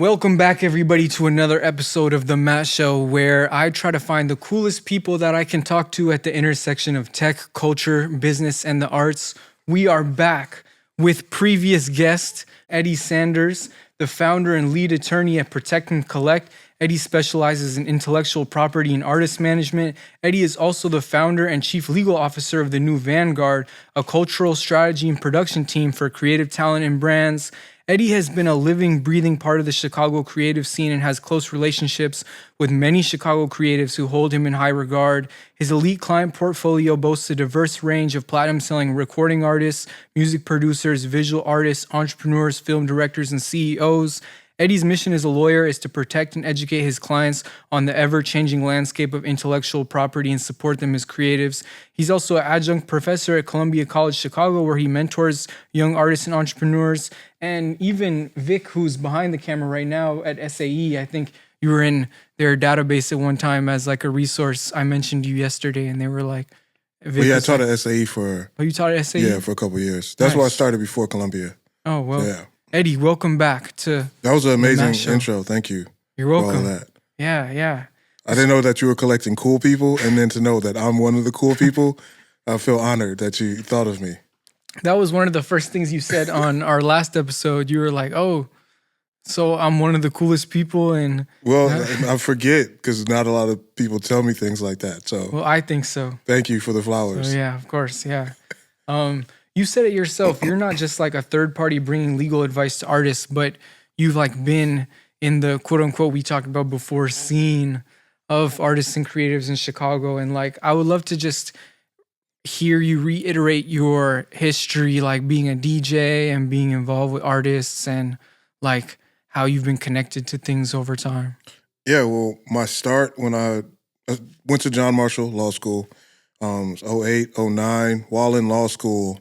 Welcome back, everybody, to another episode of The Matt Show, where I try to find the coolest people that I can talk to at the intersection of tech, culture, business, and the arts. We are back with previous guest, Eddie Sanders, the founder and lead attorney at Protect and Collect. Eddie specializes in intellectual property and artist management. Eddie is also the founder and chief legal officer of the new Vanguard, a cultural strategy and production team for creative talent and brands. Eddie has been a living, breathing part of the Chicago creative scene and has close relationships with many Chicago creatives who hold him in high regard. His elite client portfolio boasts a diverse range of platinum-selling recording artists, music producers, visual artists, entrepreneurs, film directors, and CEOs. Eddie's mission as a lawyer is to protect and educate his clients on the ever-changing landscape of intellectual property and support them as creatives. He's also an adjunct professor at Columbia College Chicago, where he mentors young artists and entrepreneurs. And even Vic, who's behind the camera right now at SAE, I think you were in their database at one time as like a resource. I mentioned you yesterday, and they were like, Vic I taught at SAE for... Oh, you taught at SAE? Yeah, for a couple of years. That's where I started before Columbia. Oh, well. So, yeah. Eddie, welcome back to That was an amazing intro. Thank you. You're welcome. For all that. Yeah. I didn't know that you were collecting cool people, and then to know that I'm one of the cool people, I feel honored that you thought of me. That was one of the first things you said on our last episode. You were like, oh, so I'm one of the coolest people. And well, I forget because not a lot of people tell me things like that. So, well, I think so. Thank you for the flowers. So, yeah, of course. Yeah. You said it yourself. You're not just like a third party bringing legal advice to artists, but you've like been in the quote unquote we talked about before scene of artists and creatives in Chicago. And like, I would love to just hear you reiterate your history, like being a DJ and being involved with artists and like how you've been connected to things over time. Yeah, well, my start when I went to John Marshall Law School, 08, 09, while in law school,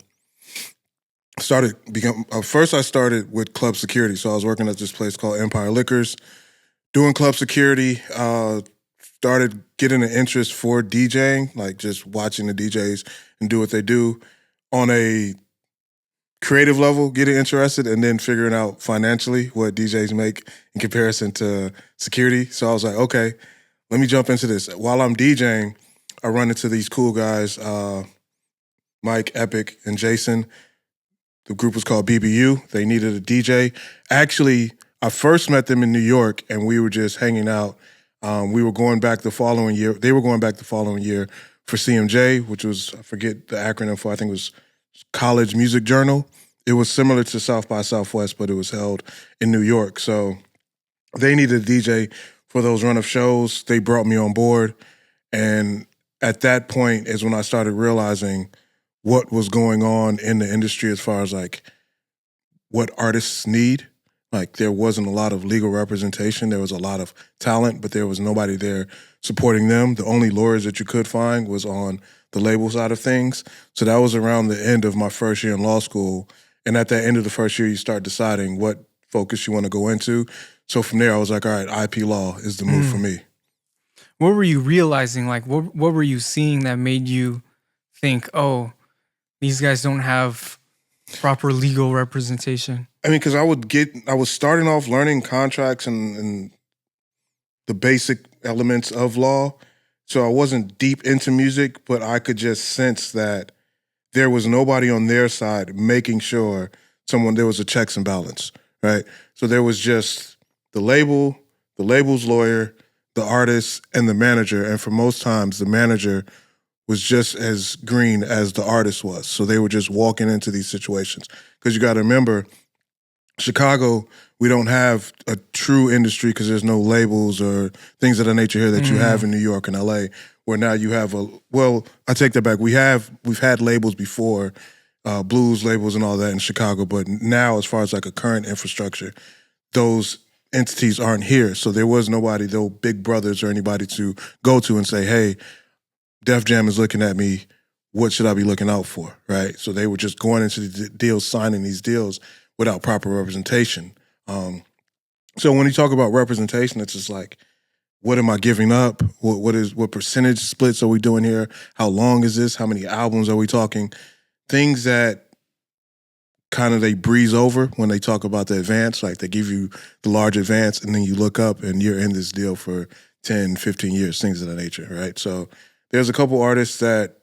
first I started with club security. So I was working at this place called Empire Liquors, doing club security, started getting an interest for DJing, like just watching the DJs and do what they do on a creative level, getting interested, and then figuring out financially what DJs make in comparison to security. So I was like, okay, let me jump into this. While I'm DJing, I run into these cool guys, Mike, Epic, and Jason. The group was called BBU. They needed a DJ. Actually, I first met them in New York, and we were just hanging out. We were going back the following year. They were going back the following year for CMJ, which was, I forget the acronym for, I think it was College Music Journal. It was similar to South by Southwest, but it was held in New York. So they needed a DJ for those run of shows. They brought me on board. And at that point is when I started realizing what was going on in the industry as far as like what artists need. Like there wasn't a lot of legal representation. There was a lot of talent, but there was nobody there supporting them. The only lawyers that you could find was on the label side of things. So that was around the end of my first year in law school. And at the end of the first year, you start deciding what focus you want to go into. So from there, I was like, all right, IP law is the move for me. What were you realizing? Like, what were you seeing that made you think, oh, these guys don't have proper legal representation? I mean, because I was starting off learning contracts and the basic elements of law. So I wasn't deep into music, but I could just sense that there was nobody on their side making sure there was a checks and balance, right? So there was just the label, the label's lawyer, the artist, and the manager. And for most times, the manager was just as green as the artist was. So they were just walking into these situations. Because you got to remember, Chicago, we don't have a true industry because there's no labels or things of that nature here that you have in New York and LA, where now you have I take that back. We've had labels before, blues labels and all that in Chicago, but now as far as like a current infrastructure, those entities aren't here. So there was nobody, no big brothers or anybody to go to and say, hey, Def Jam is looking at me, what should I be looking out for, right? So they were just going into the deals, signing these deals without proper representation. So when you talk about representation, it's just like, what am I giving up? What percentage splits are we doing here? How long is this? How many albums are we talking? Things that kind of they breeze over when they talk about the advance. Like they give you the large advance and then you look up and you're in this deal for 10, 15 years, things of that nature, right? So there's a couple artists that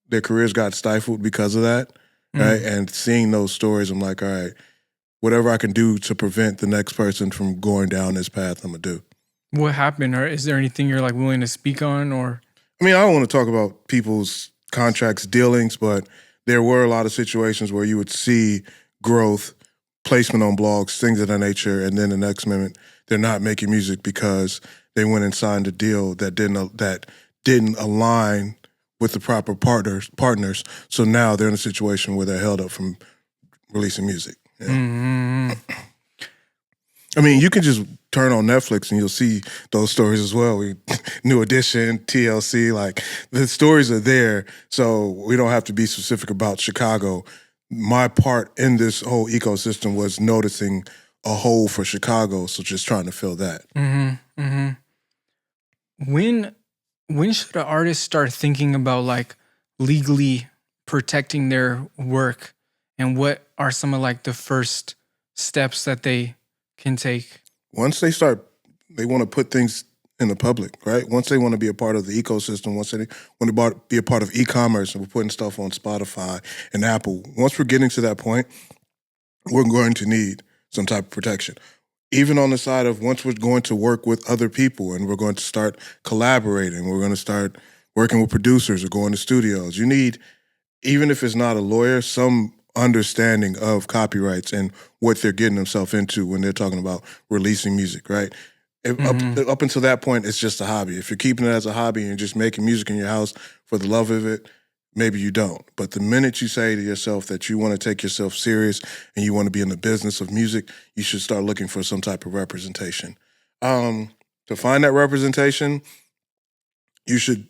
their careers got stifled because of that, right? And seeing those stories, I'm like, all right, whatever I can do to prevent the next person from going down this path, I'm gonna do. What happened? Or is there anything you're like willing to speak on? Or I mean, I don't want to talk about people's contracts, dealings, but there were a lot of situations where you would see growth, placement on blogs, things of that nature, and then the next minute they're not making music because they went and signed a deal that didn't align with the proper partners. So now they're in a situation where they're held up from releasing music. Yeah. I mean, you can just turn on Netflix and you'll see those stories as well. New Edition, TLC, like the stories are there. So we don't have to be specific about Chicago. My part in this whole ecosystem was noticing a hole for Chicago. So just trying to fill that. when should an artist start thinking about like legally protecting their work, and what are some of like the first steps that they can take? Once they want to put things in the public, right? Once they want to be a part of the ecosystem, once they want to be a part of e-commerce and we're putting stuff on Spotify and Apple, once we're getting to that point, we're going to need some type of protection. Even on the side of once we're going to work with other people and we're going to start collaborating, we're going to start working with producers or going to studios, you need, even if it's not a lawyer, some understanding of copyrights and what they're getting themselves into when they're talking about releasing music, right? Up until that point, it's just a hobby. If you're keeping it as a hobby and just making music in your house for the love of it, maybe you don't. But the minute you say to yourself that you want to take yourself serious and you want to be in the business of music, you should start looking for some type of representation. To find that representation, you should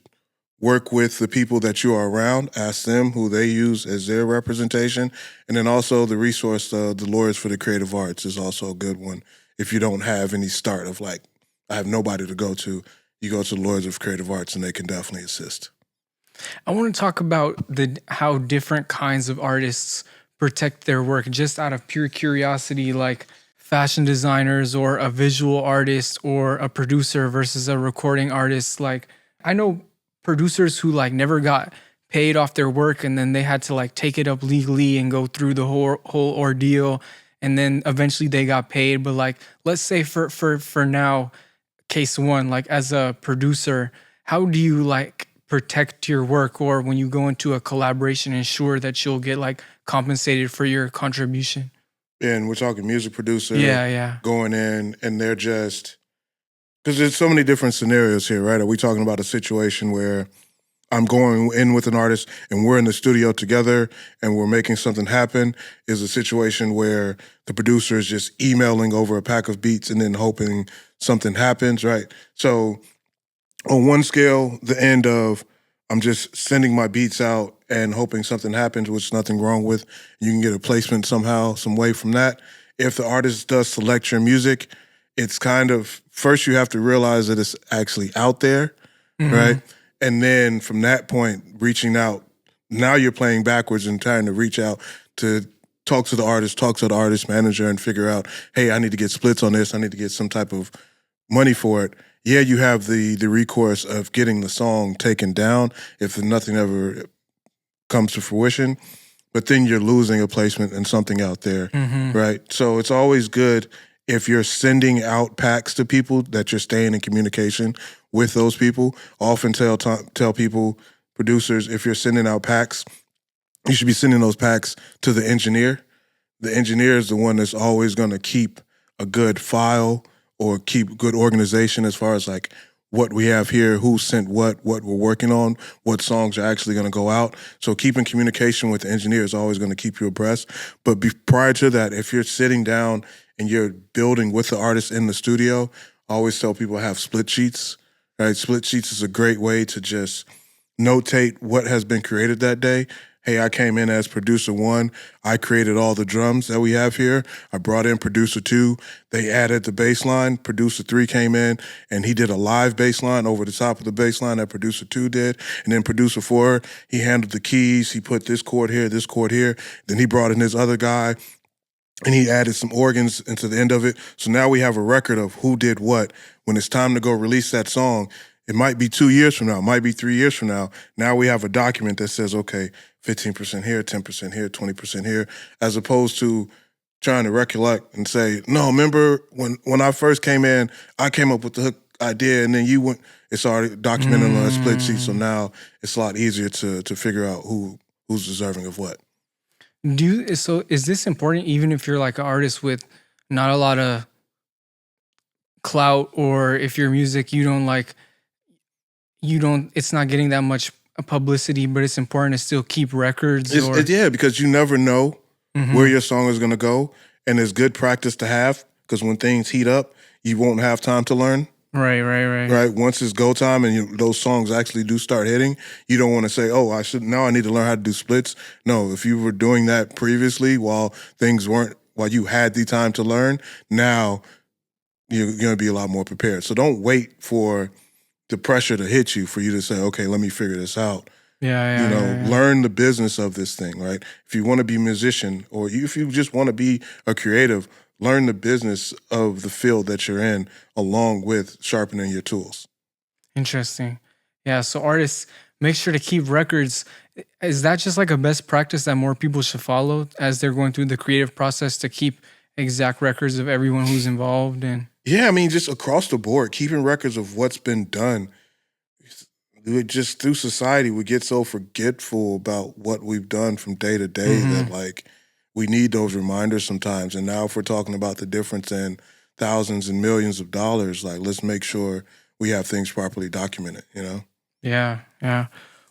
work with the people that you are around, ask them who they use as their representation. And then also the resource, the Lawyers for the Creative Arts is also a good one. If you don't have any start of like, I have nobody to go to, you go to the Lawyers of Creative Arts and they can definitely assist. I want to talk about how different kinds of artists protect their work just out of pure curiosity, like fashion designers or a visual artist or a producer versus a recording artist. Like I know producers who like never got paid off their work and then they had to like take it up legally and go through the whole ordeal, and then eventually they got paid. But like, let's say for now, case one, like as a producer, how do you like protect your work, or when you go into a collaboration, ensure that you'll get like compensated for your contribution? And we're talking music producer going in and they're just, because there's so many different scenarios here, right? Are we talking about a situation where I'm going in with an artist and we're in the studio together and we're making something happen? Is a situation where the producer is just emailing over a pack of beats and then hoping something happens, right? So on one scale, the end of I'm just sending my beats out and hoping something happens, which nothing wrong with. You can get a placement somehow, some way from that. If the artist does select your music, it's kind of, first you have to realize that it's actually out there, right? And then from that point, reaching out, now you're playing backwards and trying to reach out to talk to the artist manager and figure out, hey, I need to get splits on this. I need to get some type of money for it. Yeah, you have the recourse of getting the song taken down if nothing ever comes to fruition, but then you're losing a placement and something out there, right? So it's always good if you're sending out packs to people that you're staying in communication with those people. Often tell people, producers, if you're sending out packs, you should be sending those packs to the engineer. The engineer is the one that's always going to keep a good file or keep good organization as far as like what we have here, who sent what we're working on, what songs are actually going to go out. So keeping communication with the engineer is always going to keep you abreast. But prior to that, if you're sitting down and you're building with the artist in the studio, I always tell people have split sheets, right? Split sheets is a great way to just notate what has been created that day. hey, I came in as producer one. I created all the drums that we have here. I brought in producer two. They added the bass line. Producer three came in and he did a live bass line over the top of the bass line that producer two did. And then producer four, he handled the keys. He put this chord here, this chord here. Then he brought in his other guy and he added some organs into the end of it. So now we have a record of who did what. When it's time to go release that song, it might be 2 years from now, it might be 3 years from now. Now we have a document that says, okay, 15% here, 10% here, 20% here, as opposed to trying to recollect and say, no, remember when I first came in, I came up with the hook idea and then you went, it's already documented on a split sheet. So now it's a lot easier to figure out who's deserving of what. So is this important even if you're like an artist with not a lot of clout, or if your music it's not getting that much publicity, but it's important to still keep records? Yeah, because you never know where your song is going to go, and it's good practice to have, because when things heat up, you won't have time to learn. Right. Once it's go time and those songs actually do start hitting, you don't want to say, "Oh, I need to learn how to do splits." No, if you were doing that previously while you had the time to learn, now you're going to be a lot more prepared. So don't wait for the pressure to hit you for you to say, "Okay, let me figure this out." Learn the business of this thing, right? If you want to be a musician, or if you just want to be a creative, learn the business of the field that you're in along with sharpening your tools. Interesting. Yeah, so artists, make sure to keep records. Is that just like a best practice that more people should follow as they're going through the creative process, to keep exact records of everyone who's involved? And yeah, I mean, just across the board, keeping records of what's been done. Just through society, we get so forgetful about what we've done from day to day that like we need those reminders sometimes. And now if we're talking about the difference in thousands and millions of dollars, like let's make sure we have things properly documented, yeah.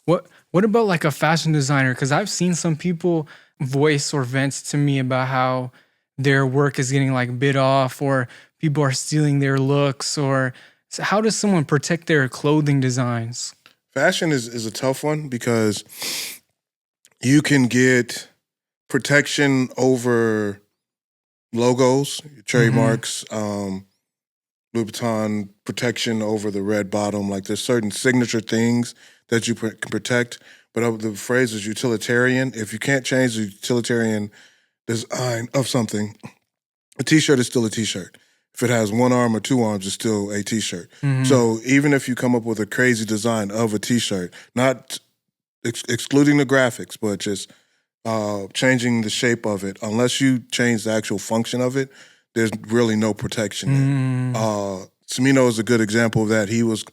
What about like a fashion designer? Because I've seen some people voice or vent to me about how their work is getting like bid off, or people are stealing their looks, or so how does someone protect their clothing designs? Fashion is a tough one because you can get protection over logos, trademarks, Louis Vuitton protection over the red bottom. Like there's certain signature things that you can protect. But the phrase is utilitarian. If you can't change the utilitarian design of something, a t-shirt is still a t-shirt. If it has one arm or two arms, it's still a t-shirt. So even if you come up with a crazy design of a t-shirt, not excluding the graphics, but just changing the shape of it, unless you change the actual function of it, there's really no protection there. Smino is a good example of that. He was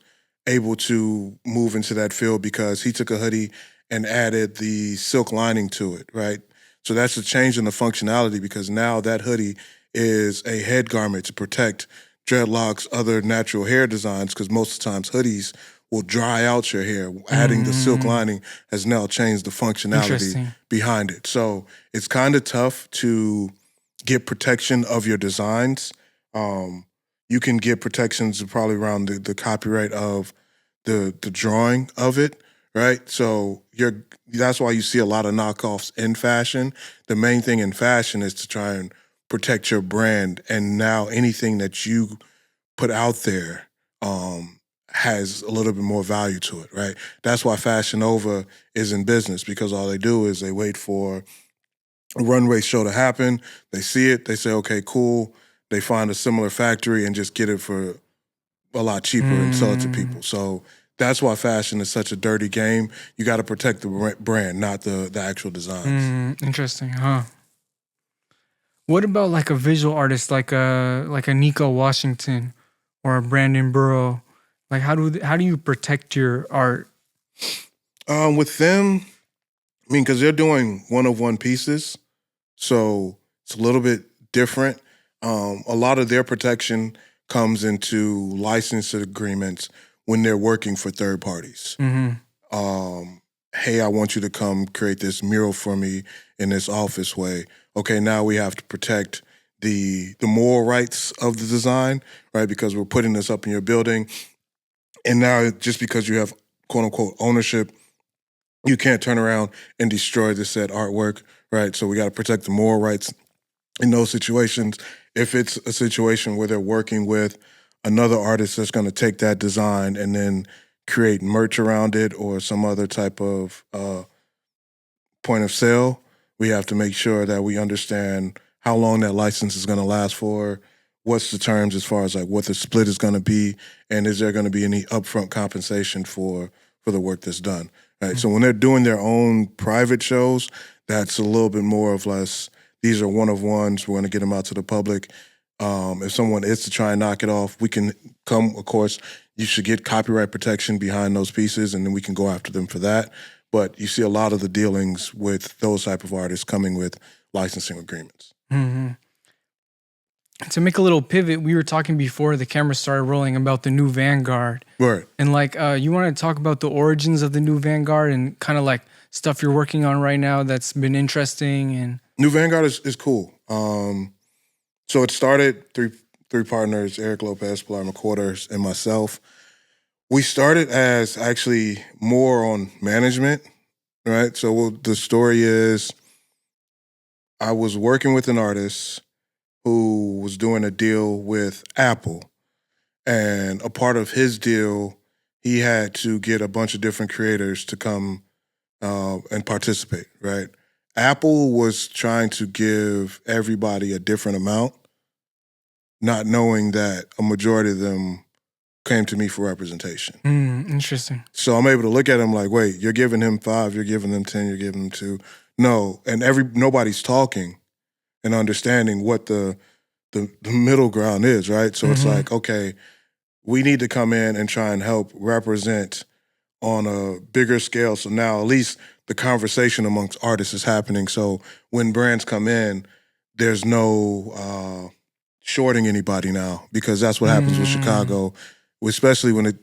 able to move into that field because he took a hoodie and added the silk lining to it, right? So that's a change in the functionality, because now that hoodie is a head garment to protect dreadlocks, other natural hair designs, because most of the times hoodies will dry out your hair. Adding the silk lining has now changed the functionality behind it. So it's kind of tough to get protection of your designs. You can get protections probably around the copyright of the drawing of it, right? So that's why you see a lot of knockoffs in fashion. The main thing in fashion is to try and protect your brand, and now anything that you put out there has a little bit more value to it, right? That's why Fashion Nova is in business, because all they do is they wait for a runway show to happen. They see it, they say, okay, cool. They find a similar factory and just get it for a lot cheaper and sell it to people. So that's why fashion is such a dirty game. You got to protect the brand, not the actual designs. Interesting, huh? What about like a visual artist, like a Nico Washington or a Brandon Burrow? Like how do you protect your art? With them, I mean, because they're doing one-of-one pieces, so it's a little bit different. A lot of their protection comes into license agreements when they're working for third parties. Hey, I want you to come create this mural for me in this office way. Okay, now we have to protect the moral rights of the design, right? Because we're putting this up in your building. And now just because you have quote unquote ownership you can't turn around and destroy the said artwork, right? So we got to protect the moral rights in those situations. If it's a situation where they're working with another artist that's going to take that design and then create merch around it or some other type of point of sale, we have to make sure that we understand how long that license is going to last for, what's the terms as far as like what the split is going to be, and is there going to be any upfront compensation for the work that's done. Right. Mm-hmm. So when they're doing their own private shows, that's a little bit more of less. These are one of ones. We're going to get them out to the public. If someone is to try and knock it off, we can come. Of course, you should get copyright protection behind those pieces, and then we can go after them for that. But you see a lot of the dealings with those type of artists coming with licensing agreements. Mm-hmm. To make a little pivot, we were talking before the camera started rolling about the new Vanguard. Right. And like, you want to talk about the origins of the new Vanguard and kind of like stuff you're working on right now that's been interesting. And New Vanguard is cool. So it started three partners, Eric Lopez, Pilar McQuarters, and myself. We started as actually more on management, right? So the story is I was working with an artist who was doing a deal with Apple. And a part of his deal, he had to get a bunch of different creators to come and participate, right? Apple was trying to give everybody a different amount, not knowing that a majority of them came to me for representation. Interesting. So I'm able to look at him like, wait, you're giving him 5, you're giving them 10, you're giving them 2. No, and nobody's talking and understanding what the middle ground is, right? So it's like, okay, we need to come in and try and help represent on a bigger scale. So now at least the conversation amongst artists is happening. So when brands come in, there's no shorting anybody now, because that's what happens with Chicago, especially when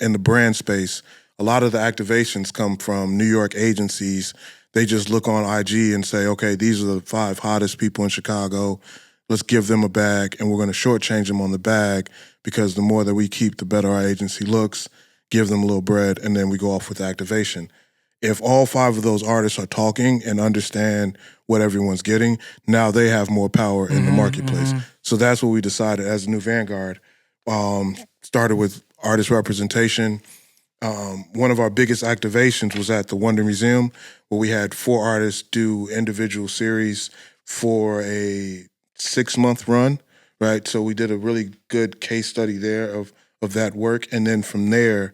in the brand space. A lot of the activations come from New York agencies. They just look on IG and say, okay, these are the 5 hottest people in Chicago. Let's give them a bag, and we're going to shortchange them on the bag, because the more that we keep, the better our agency looks, give them a little bread, and then we go off with activation. If all 5 of those artists are talking and understand what everyone's getting, now they have more power in the marketplace. So that's what we decided as a new Vanguard. Started with artist representation. One of our biggest activations was at the Wonder Museum, where we had 4 artists do individual series for a 6-month run, right? So we did a really good case study there of that work. And then from there,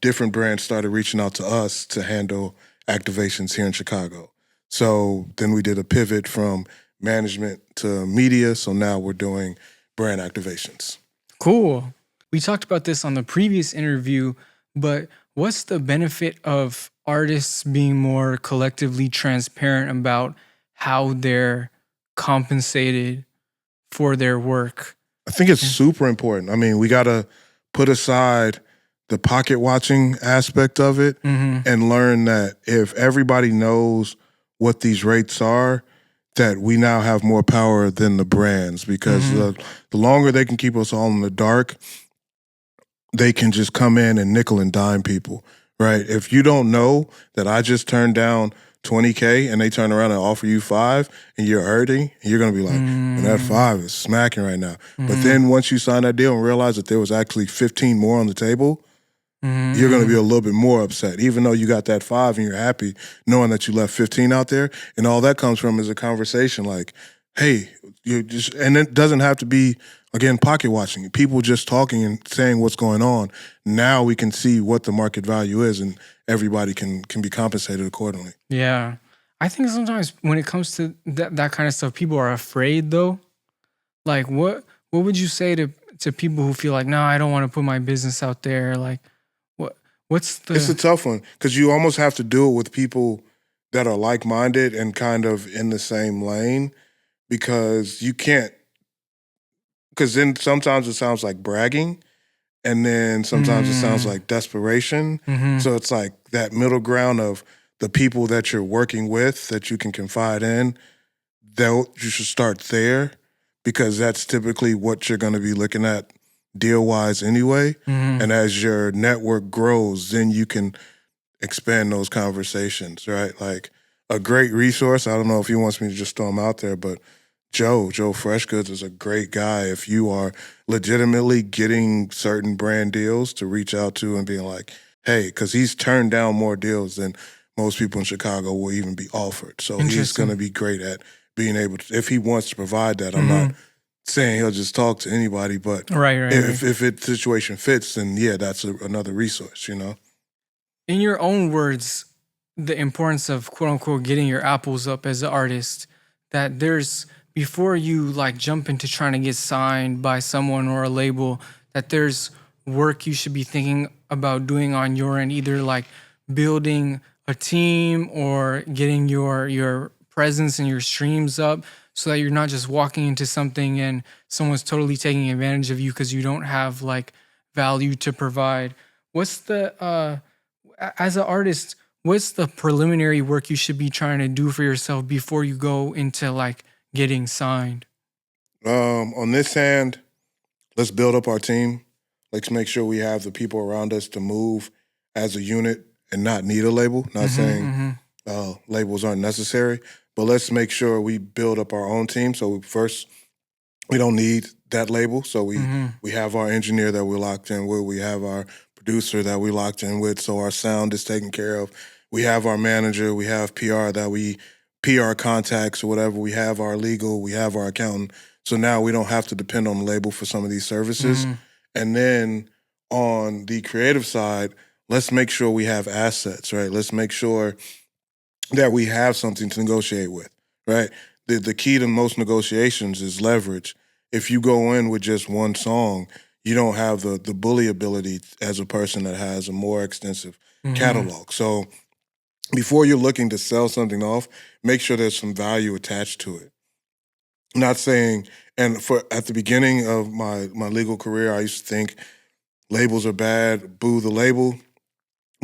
different brands started reaching out to us to handle activations here in Chicago. So then we did a pivot from management to media. So now we're doing brand activations. Cool. We talked about this on the previous interview, but what's the benefit of artists being more collectively transparent about how they're compensated for their work? I think it's super important. I mean, we got to put aside the pocket watching aspect of it and learn that if everybody knows what these rates are, that we now have more power than the brands, because the longer they can keep us all in the dark, they can just come in and nickel and dime people, right? If you don't know that I just turned down $20K and they turn around and offer you 5 and you're hurting, you're going to be like, and that 5 is smacking right now. But then once you sign that deal and realize that there was actually 15 more on the table, you're going to be a little bit more upset, even though you got that 5 and you're happy knowing that you left 15 out there. And all that comes from is a conversation like, hey, you just, and it doesn't have to be, again, pocket watching. People just talking and saying what's going on. Now we can see what the market value is, and everybody can be compensated accordingly. Yeah. I think sometimes when it comes to that kind of stuff, people are afraid though. Like what would you say to people who feel like, no, I don't want to put my business out there? Like what's the... It's a tough one, because you almost have to do it with people that are like-minded and kind of in the same lane, because you can't, because then sometimes it sounds like bragging, and then sometimes it sounds like desperation. So it's like that middle ground of the people that you're working with that you can confide in, you should start there, because that's typically what you're going to be looking at deal-wise anyway. And as your network grows, then you can expand those conversations, right? Like a great resource. I don't know if he wants me to just throw him out there, but Joe Fresh Goods is a great guy. If you are legitimately getting certain brand deals to reach out to and being like, hey, because he's turned down more deals than most people in Chicago will even be offered. So he's going to be great at being able to, if he wants to provide that. I'm not saying he'll just talk to anybody, but if it situation fits, then yeah, that's another resource, you know? In your own words, the importance of quote unquote getting your apples up as an artist, that there's before you like jump into trying to get signed by someone or a label, that there's work you should be thinking about doing on your end, either like building a team or getting your presence and your streams up so that you're not just walking into something and someone's totally taking advantage of you because you don't have like value to provide. What's the as an artist, what's the preliminary work you should be trying to do for yourself before you go into like getting signed? On this hand, let's build up our team. Let's make sure we have the people around us to move as a unit and not need a label. Not saying labels aren't necessary, but let's make sure we build up our own team. So first, we don't need that label. So we have our engineer that we're locked in with. We have our producer that we locked in with. So our sound is taken care of. We have our manager. We have PR contacts or whatever. We have our legal. We have our accountant. So now we don't have to depend on the label for some of these services. And then on the creative side, let's make sure we have assets, right? Let's make sure that we have something to negotiate with, right? The key to most negotiations is leverage. If you go in with just one song, you don't have the bully ability as a person that has a more extensive catalog. So before you're looking to sell something off, make sure there's some value attached to it. Not saying, and for at the beginning of my legal career, I used to think labels are bad, boo the label.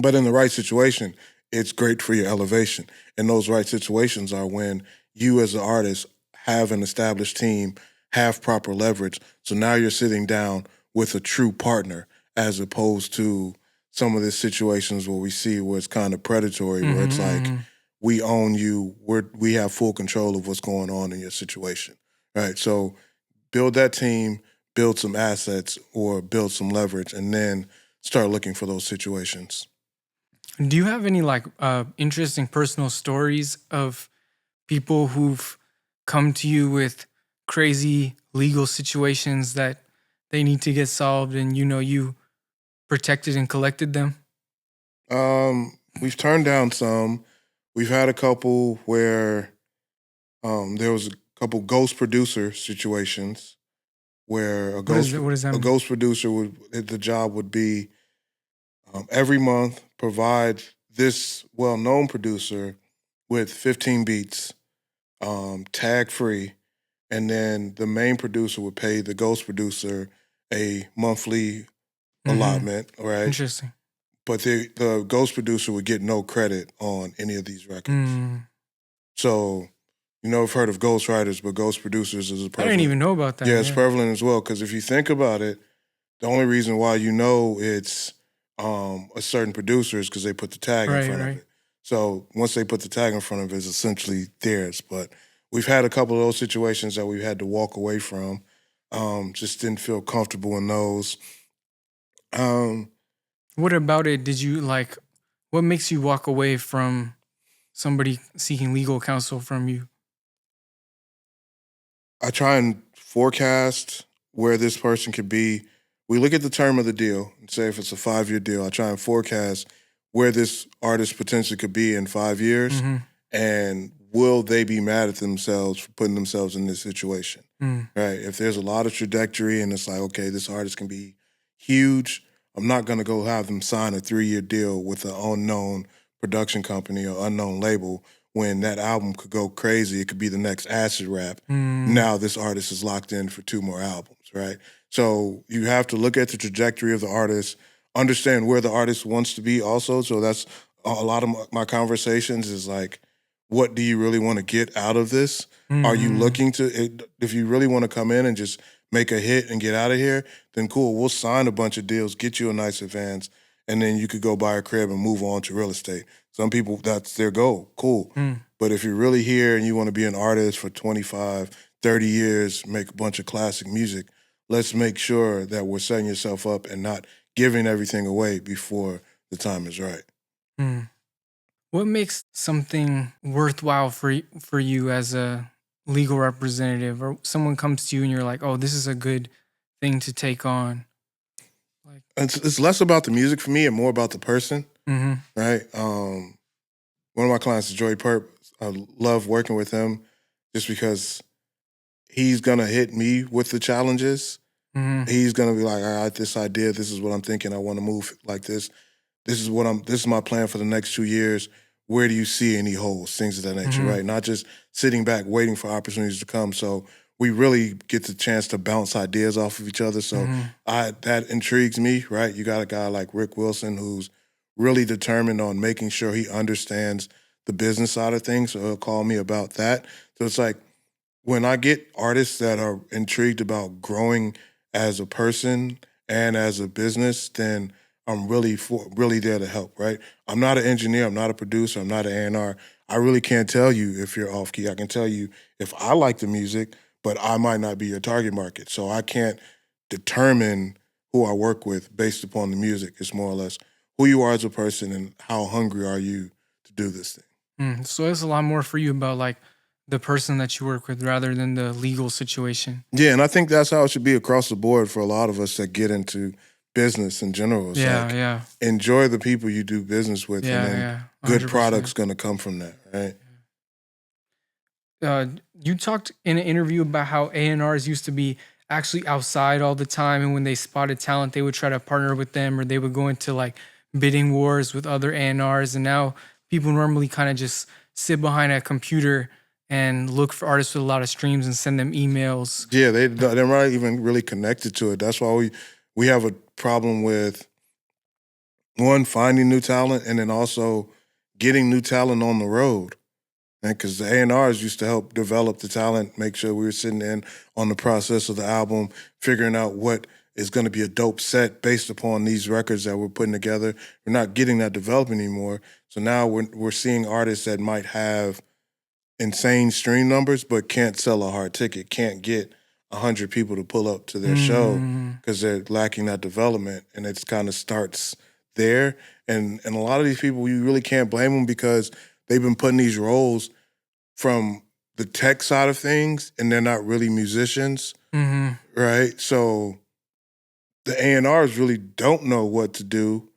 But in the right situation, it's great for your elevation. And those right situations are when you as an artist have an established team, have proper leverage. So now you're sitting down with a true partner as opposed to some of the situations where we see where it's kind of predatory, where it's like, we own you, we have full control of what's going on in your situation, right? So build that team, build some assets or build some leverage, and then start looking for those situations. Do you have any like interesting personal stories of people who've come to you with crazy legal situations that they need to get solved and you protected and collected them? We've turned down some. We've had a couple where there was a couple ghost producer situations where What does that a mean? ghost producer the job would be every month provide this well-known producer with 15 beats, tag free, and then the main producer would pay the ghost producer a monthly allotment, right? Interesting. But the ghost producer would get no credit on any of these records. So, I've heard of ghostwriters, but ghost producers is a prevalent. I didn't even know about that. Yeah, it's prevalent as well. Because if you think about it, the only reason why it's a certain producer is because they put the tag in front of it. So once they put the tag in front of it, it's essentially theirs. But we've had a couple of those situations that we've had to walk away from. Just didn't feel comfortable in those. What about it did you like? What makes you walk away from somebody seeking legal counsel from you? I try and forecast where this person could be. We look at the term of the deal and say if it's a 5-year deal, I try and forecast where this artist potentially could be in 5 years and will they be mad at themselves for putting themselves in this situation, right? If there's a lot of trajectory and it's like, okay, this artist can be huge, I'm not going to go have them sign a 3-year deal with an unknown production company or unknown label when that album could go crazy. It could be the next acid rap. Now this artist is locked in for 2 more albums, right? So you have to look at the trajectory of the artist, understand where the artist wants to be also. So that's a lot of my conversations is like, what do you really want to get out of this? Are you looking to, if you really want to come in and just make a hit and get out of here, then cool, we'll sign a bunch of deals, get you a nice advance, and then you could go buy a crib and move on to real estate. Some people, that's their goal. Cool. Mm. But if you're really here and you want to be an artist for 25, 30 years, make a bunch of classic music, let's make sure that we're setting yourself up and not giving everything away before the time is right. Mm. What makes something worthwhile for you as a legal representative, or someone comes to you and you're like, oh, this is a good thing to take on? Like, It's less about the music for me and more about the person, mm-hmm, right? One of my clients is Joey Perp. I love working with him just because he's gonna hit me with the challenges. mm-hmm, He's gonna be like, I got this idea. This is what I'm thinking. I want to move like this. This is my plan for the next 2 years. Where do you see any holes? Things of that nature, mm-hmm, right? Not just sitting back waiting for opportunities to come. So we really get the chance to bounce ideas off of each other. So mm-hmm, that intrigues me, right? You got a guy like Rick Wilson who's really determined on making sure he understands the business side of things. So he'll call me about that. So it's like when I get artists that are intrigued about growing as a person and as a business, then I'm really there to help, right? I'm not an engineer, I'm not a producer, I'm not an A&R. I really can't tell you if you're off key. I can tell you if I like the music, but I might not be your target market. So I can't determine who I work with based upon the music. It's more or less who you are as a person and how hungry are you to do this thing. So it's a lot more for you about like the person that you work with rather than the legal situation. Yeah, and I think that's how it should be across the board for a lot of us that get into business in general. It's Yeah, like yeah, enjoy the people you do business with, and yeah, then yeah. good 100%. products going to come from that, right? You talked in an interview about how A&Rs used to be actually outside all the time, and when they spotted talent, they would try to partner with them, or they would go into like bidding wars with other A&Rs. And now people normally kind of just sit behind a computer and look for artists with a lot of streams and send them emails. Yeah, they're not even really connected to it. That's why we have a problem with one finding new talent and then also getting new talent on the road. And because the A&Rs used to help develop the talent, make sure we were sitting in on the process of the album, figuring out what is going to be a dope set based upon these records that we're putting together. We're not getting that development anymore. So now we're seeing artists that might have insane stream numbers but can't sell a hard ticket, can't get 100 people to pull up to their show Mm, because they're lacking that development. And it kind of starts there. And a lot of these people, you really can't blame them because they've been putting these roles from the tech side of things, and they're not really musicians, mm-hmm. right? So the A&Rs really don't know what to do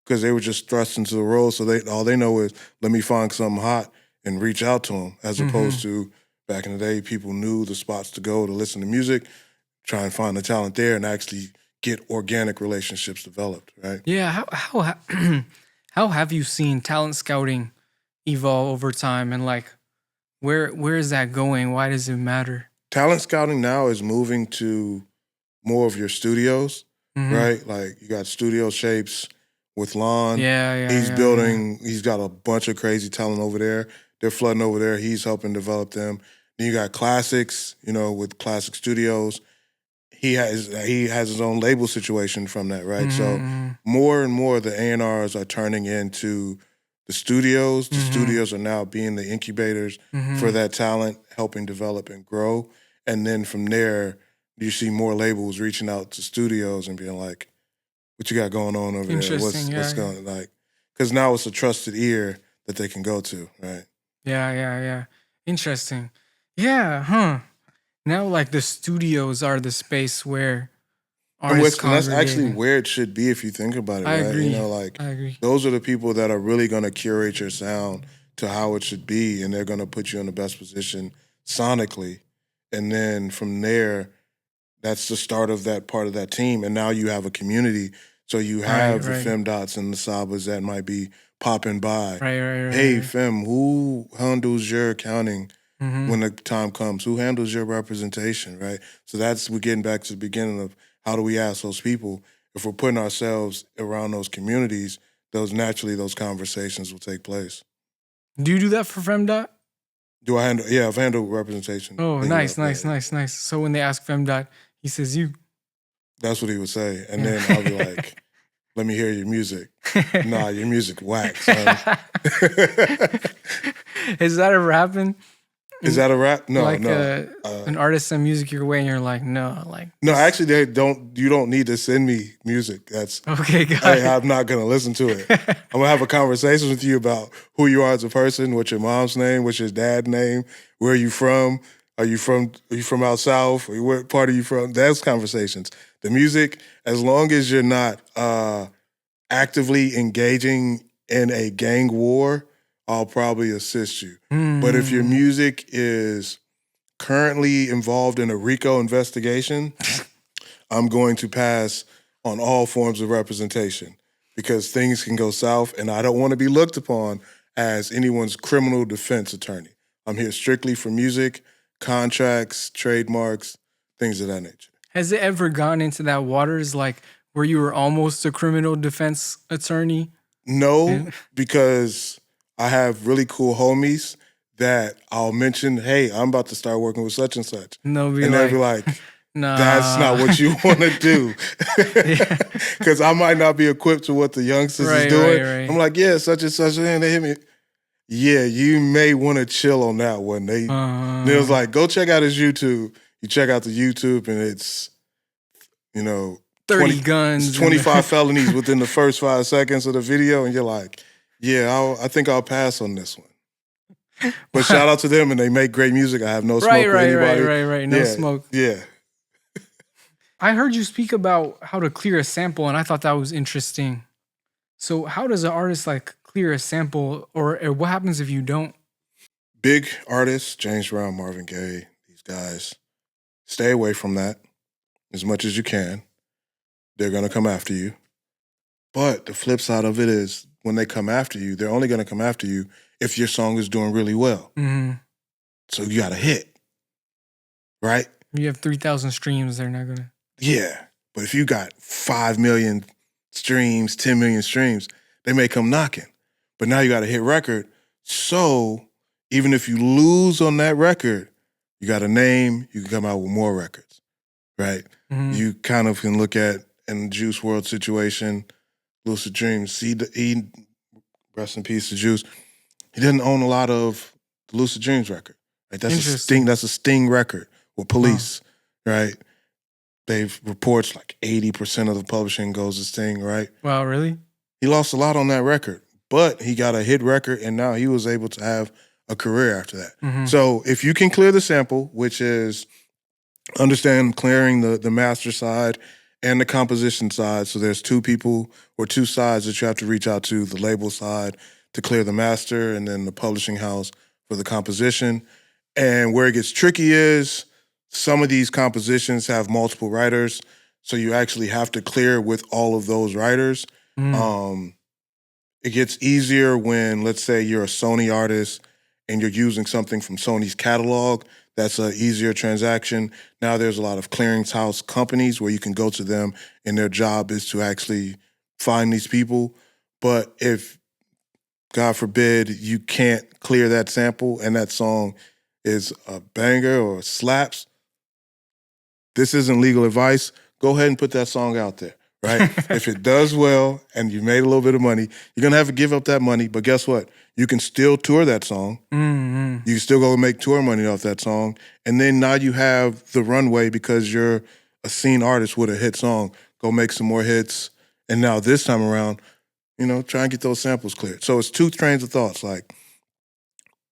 because they were just thrust into the role. So all they know is let me find something hot and reach out to them, as Mm-hmm. opposed to back in the day, people knew the spots to go to listen to music, try and find the talent there, and actually get organic relationships developed, right? Yeah, how have you seen talent scouting evolve over time, and like where is that going? Why does it matter? Talent scouting now is moving to more of your studios, Mm-hmm. right? Like you got Studio Shapes with Lon. Yeah, yeah, yeah, yeah. He's got a bunch of crazy talent over there. They're flooding over there. He's helping develop them. Then you got Classics, with Classic Studios. He has his own label situation from that, right? So Mm-hmm. more and more the A&Rs are turning into the studios. The Mm-hmm. studios are now being the incubators Mm-hmm. for that talent, helping develop and grow. And then from there, you see more labels reaching out to studios and being like, "What you got going on over there? Interesting. What's Yeah, yeah, going like?" Because now it's a trusted ear that they can go to, right? yeah, yeah, yeah. Interesting. Yeah, huh? Now, like the studios are the space where And artists that's congregate. actually where it should be if you think about it, I right? agree. Like I agree. those are the people that are really going to curate your sound to how it should be, and they're going to put you in the best position sonically. And then from there, that's the start of that part of that team. And now you have a community. So you Right, have the right, Femdots and the Sabas that might be popping by. right, right, right, Hey, right. Fem, who handles your accounting Mm-hmm. when the time comes? Who handles your representation, right? So we're getting back to the beginning of how do we ask those people? If we're putting ourselves around those communities, those conversations will take place. Do you do that for FemDot? Do I handle? Yeah, I've handled representation. Oh, Big rep, nice, yeah, nice, yeah. nice, nice. So when they ask FemDot, he says you. That's what he would say, and Yeah. then I'll be like, let me hear your music. Nah, your music whack, son. Has that ever happened? Is that a rap? No, Like no. an artist send music your way and you're like, no, like No, this- actually, they don't. You don't need to send me music. That's Okay, got hey, it. I'm not gonna listen to it. I'm gonna have a conversation with you about who you are as a person. What's your mom's name? What's your dad's name? Where are you from? Are you from out south? Or what part are you from? That's conversations. The music, as long as you're not actively engaging in a gang war, I'll probably assist you. But if your music is currently involved in a RICO investigation, I'm going to pass on all forms of representation because things can go south, and I don't want to be looked upon as anyone's criminal defense attorney. I'm here strictly for music, contracts, trademarks, things of that nature. Has it ever gone into that waters like where you were almost a criminal defense attorney? No, because I have really cool homies that I'll mention, hey, I'm about to start working with such and such. And they'll be And like, they'll be like, nah. that's not what you want to do. Because I might not be equipped to what the youngsters is doing. Right. I'm like, yeah, such and such. And they hit me. Yeah, you may want to chill on that one. They was like, go check out his YouTube. You check out the YouTube and it's, 30 guns. It's 25 felonies within the first 5 seconds of the video. And you're like, yeah, I think I'll pass on this one. But shout out to them, and they make great music. I have no smoke with anybody. Right. No smoke. Yeah. I heard you speak about how to clear a sample, and I thought that was interesting. So how does an artist like clear a sample, or what happens if you don't? Big artists, James Brown, Marvin Gaye, these guys, stay away from that as much as you can. They're going to come after you. But the flip side of it is when they come after you, they're only going to come after you if your song is doing really well. Mm-hmm. So you got to hit, right? You have 3,000 streams, they're not going to. Yeah. But if you got 5 million streams, 10 million streams, they may come knocking. But now you got a hit record. So even if you lose on that record, you got a name, you can come out with more records, right? Mm-hmm. You kind of can look at, in the Juice WRLD situation, Lucid Dreams, he rest in peace to Juice, he didn't own a lot of the Lucid Dreams record. Right? That's a Sting record with Police, right? They've reports like 80% of the publishing goes to Sting, right? Wow, really? He lost a lot on that record, but he got a hit record, and now he was able to have a career after that. Mm-hmm. So if you can clear the sample, which is understand clearing the master side and the composition side. So there's two people or two sides that you have to reach out to, the label side to clear the master and then the publishing house for the composition. And where it gets tricky is some of these compositions have multiple writers, so you actually have to clear with all of those writers. It gets easier when, let's say, you're a Sony artist and you're using something from Sony's catalog. That's an easier transaction. Now there's a lot of clearinghouse companies where you can go to them and their job is to actually find these people. But if, God forbid, you can't clear that sample and that song is a banger or slaps, this isn't legal advice. Go ahead and put that song out there, right? If it does well and you made a little bit of money, you're going to have to give up that money. But guess what? You can still tour that song. Mm-hmm. You can still go make tour money off that song. And then now you have the runway because you're a scene artist with a hit song. Go make some more hits. And now this time around, try and get those samples cleared. So it's two trains of thoughts, like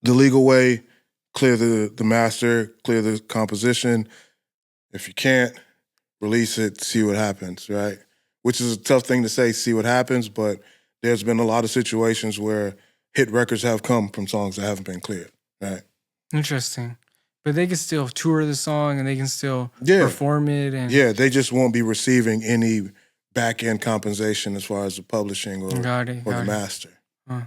the legal way, clear the master, clear the composition. If you can't, release it, see what happens, right? Which is a tough thing to say, see what happens, but there's been a lot of situations where hit records have come from songs that haven't been cleared, right? Interesting. But they can still tour the song and they can still perform it. And yeah, they just won't be receiving any back-end compensation as far as the publishing or the master. Huh.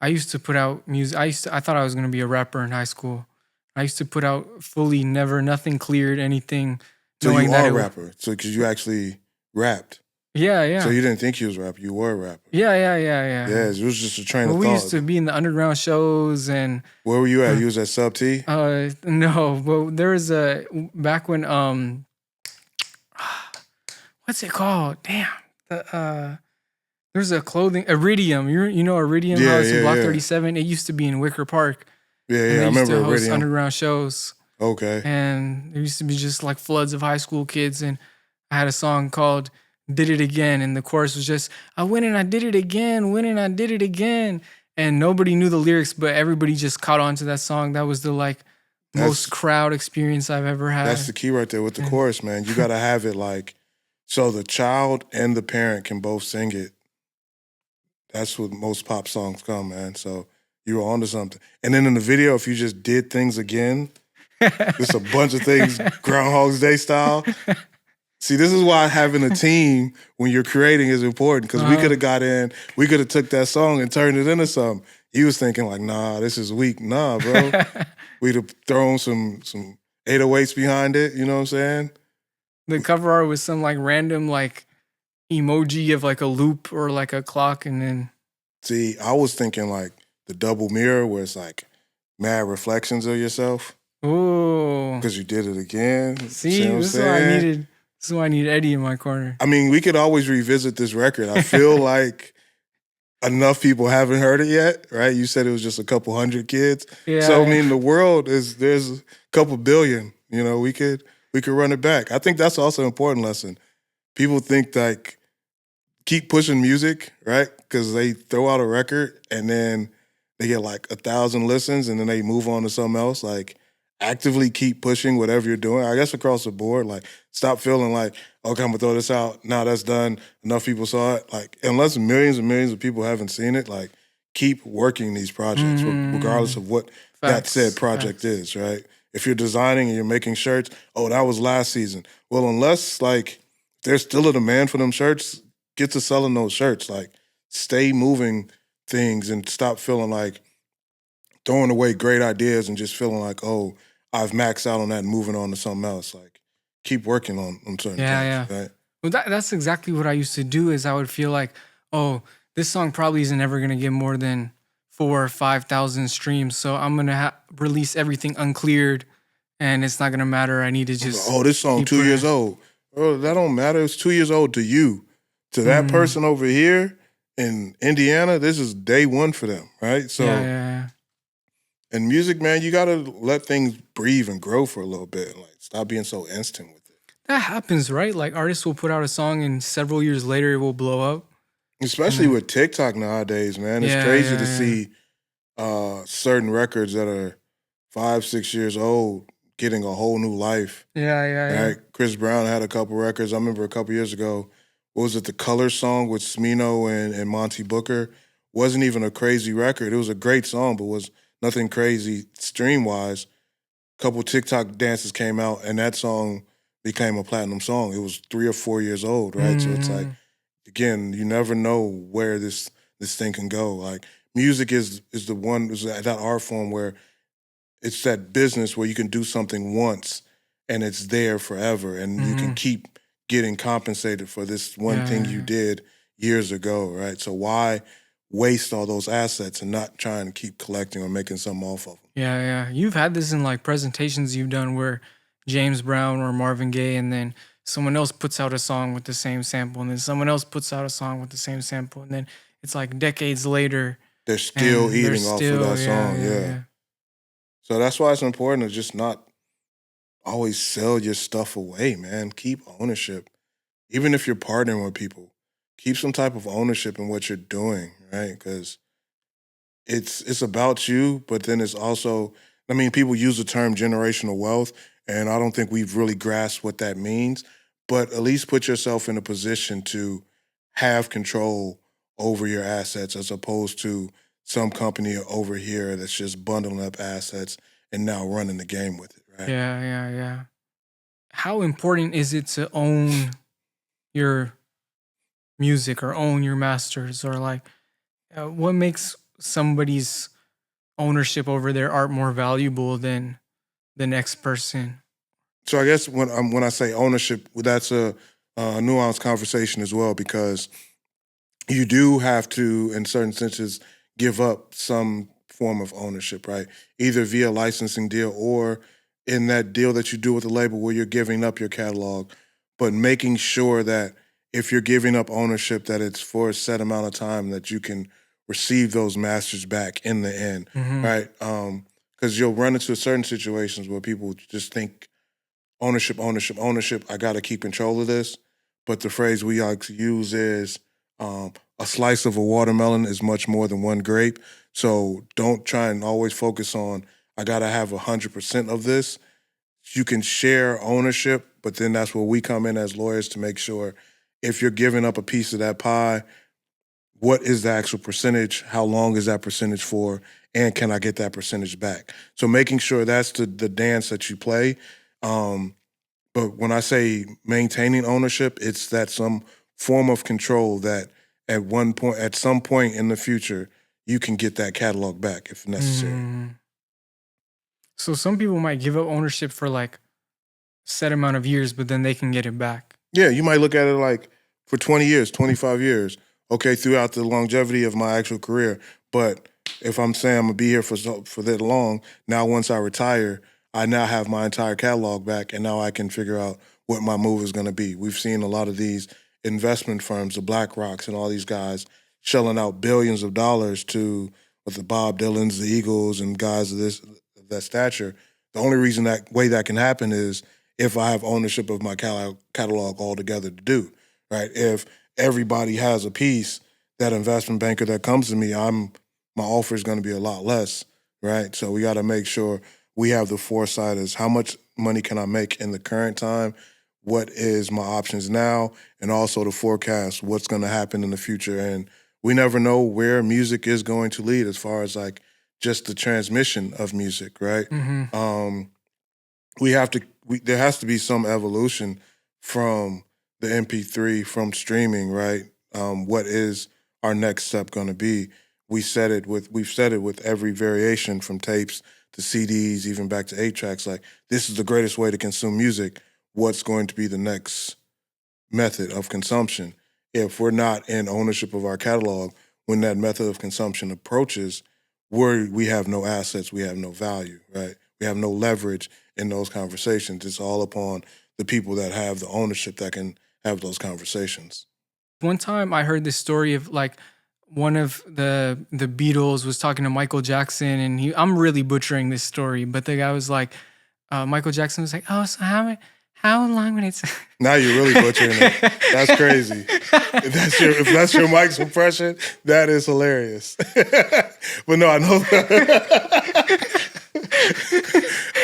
I used to put out music. I thought I was going to be a rapper in high school. I used to put out fully nothing cleared, anything. So you are a rapper. So because you actually rapped. Yeah. So you didn't think you was a rapper. You were a rapper. Yeah. Yeah, it was just a train of thought. We used to be in the underground shows and... Where were you at? You was at Sub T? No, but there was back when... what's it called? Damn. There's a clothing Iridium. You know Iridium Yeah, House in yeah, Block yeah. 37. It used to be in Wicker Park, Yeah, and yeah. they I used remember to host Iridium. underground shows. Okay. And there used to be just like floods of high school kids. And I had a song called "Did It Again," and the chorus was just "I went and I did it again, went and I did it again." And nobody knew the lyrics, but everybody just caught on to that song. That was the like most That's crowd experience I've ever that's had. the key right there with the And chorus, man. You gotta have it like so the child and the parent can both sing it. That's what most pop songs come, man. So you were onto something. And then in the video, if you just did things again, just a bunch of things Groundhog's Day style. See, this is why having a team when you're creating is important because we could uh, have got in, we could have took that song and turned it into something. He was thinking like, nah, this is weak. Nah, bro. We'd have thrown some 808s behind it. You know what I'm saying? the cover art was some like random like emoji of like a loop or like a clock, and then See, I was thinking like the double mirror where it's like mad reflections of yourself oh, because you did it again. See see, what I'm this is why I saying? needed. This is why I need Eddie in my corner. I mean, we could always revisit this record. I feel like enough people haven't heard it yet, right? You said it was just a couple hundred kids. So I Yeah, mean, the world there's a couple billion. You know, we could run it back. I think that's also an important lesson. People think like keep pushing music, right? Because they throw out a record and then they get like 1,000 listens and then they move on to something else. Like actively keep pushing whatever you're doing. I guess across the board, like stop feeling like, okay, I'm gonna throw this out. Now that's done. Enough people saw it. Like unless millions and millions of people haven't seen it, like keep working these projects, regardless mm, of what that said facts, project facts. is, right? If you're designing and you're making shirts, oh, that was last season. Well, unless like there's still a demand for them shirts, get to selling those shirts. Like, stay moving things and stop feeling like throwing away great ideas and just feeling like, oh, I've maxed out on that and moving on to something else. Like, keep working on certain Yeah, things, yeah. right? Well, that's exactly what I used to do. Is I would feel like, oh, this song probably isn't ever gonna get more than 4 or 5 thousand streams, so I'm gonna release everything uncleared, and it's not gonna matter. I need to just Oh, this song keep 2 years putting. old. Oh, that don't matter. It's 2 years old to you. To that Mm, person over here in Indiana, this is day one for them, right? yeah, So yeah, yeah. in music, man, you gotta let things breathe and grow for a little bit. Like, stop being so instant with it. That happens, right? Like artists will put out a song, and several years later, it will blow up, and Especially then with TikTok nowadays, man. It's yeah, crazy to yeah, yeah, see certain records that are 5, 6 years old getting a whole new life. yeah, yeah, yeah. Right? Chris Brown had a couple records. I remember a couple years ago, what was it, the Color song with Smino and Monty Booker? Wasn't even a crazy record. It was a great song, but was nothing crazy stream wise. Couple TikTok dances came out, and that song became a platinum song. It was 3 or 4 years old, right? So it's like, Mm, again, you never know where this thing can go. Like music is the one is that art form where it's that business where you can do something once and it's there forever, and you can mm, keep getting compensated for this one yeah, thing yeah, you yeah. did years ago, right? So why waste all those assets and not trying to keep collecting or making something off of them? Yeah, yeah. You've had this in like presentations you've done where James Brown or Marvin Gaye, and then someone else puts out a song with the same sample, and then someone else puts out a song with the same sample, and then it's like decades later, They're still and they're eating off of still, that yeah, song, yeah, yeah. yeah. So that's why it's important to just not always sell your stuff away, man. Keep ownership. Even if you're partnering with people, keep some type of ownership in what you're doing, right? Because it's about you, but then it's also, I mean, people use the term generational wealth, and I don't think we've really grasped what that means. But at least put yourself in a position to have control over your assets as opposed to some company over here that's just bundling up assets and now running the game with it, right? Yeah, yeah, yeah. How important is it to own your music or own your masters, or like what makes somebody's ownership over their art more valuable than the next person? So I guess when I say ownership, that's a nuanced conversation as well because you do have to, in certain senses, give up some form of ownership, right? Either via licensing deal or in that deal that you do with the label where you're giving up your catalog, but making sure that if you're giving up ownership, that it's for a set amount of time that you can receive those masters back in the end, right? Because you'll run into certain situations where people just think ownership, ownership, ownership. I got to keep control of this. But the phrase we like to use is a slice of a watermelon is much more than one grape. So don't try and always focus on, I got to have 100% of this. You can share ownership, but then that's where we come in as lawyers to make sure if you're giving up a piece of that pie, what is the actual percentage? How long is that percentage for? And can I get that percentage back? So making sure that's the dance that you play. But when I say maintaining ownership, it's that some form of control that at some point in the future, you can get that catalog back if necessary. So some people might give up ownership for like set amount of years, but then they can get it back. Yeah, you might look at it like for 20 years, 25 years, okay, throughout the longevity of my actual career. But if I'm saying I'm going to be here for that long, now once I retire, I now have my entire catalog back, and now I can figure out what my move is going to be. We've seen a lot of these investment firms, the BlackRocks and all these guys shelling out billions of dollars to with the Bob Dylans, the Eagles, and guys of that stature. The only reason that way that can happen is if I have ownership of my catalog altogether to do, right? If everybody has a piece, that investment banker that comes to me, my offer is going to be a lot less, right? So we got to make sure we have the foresight as how much money can I make in the current time, what is my options now, and also to forecast what's going to happen in the future. And we never know where music is going to lead as far as like just the transmission of music, right? There has to be some evolution from the MP3, from streaming, right? What is our next step going to be? We've said it with every variation from tapes to CDs, even back to 8-tracks. Like, this is the greatest way to consume music. What's going to be the next method of consumption? If we're not in ownership of our catalog, when that method of consumption approaches, we have no assets, we have no value, right? We have no leverage in those conversations. It's all upon the people that have the ownership that can have those conversations. One time I heard this story of like one of the Beatles was talking to Michael Jackson, and I'm really butchering this story, but the guy was like, Michael Jackson was like, "Oh, so how long would it?" Now you're really butchering it. That's crazy. If that's your Mike's impression, that is hilarious. But no, I know.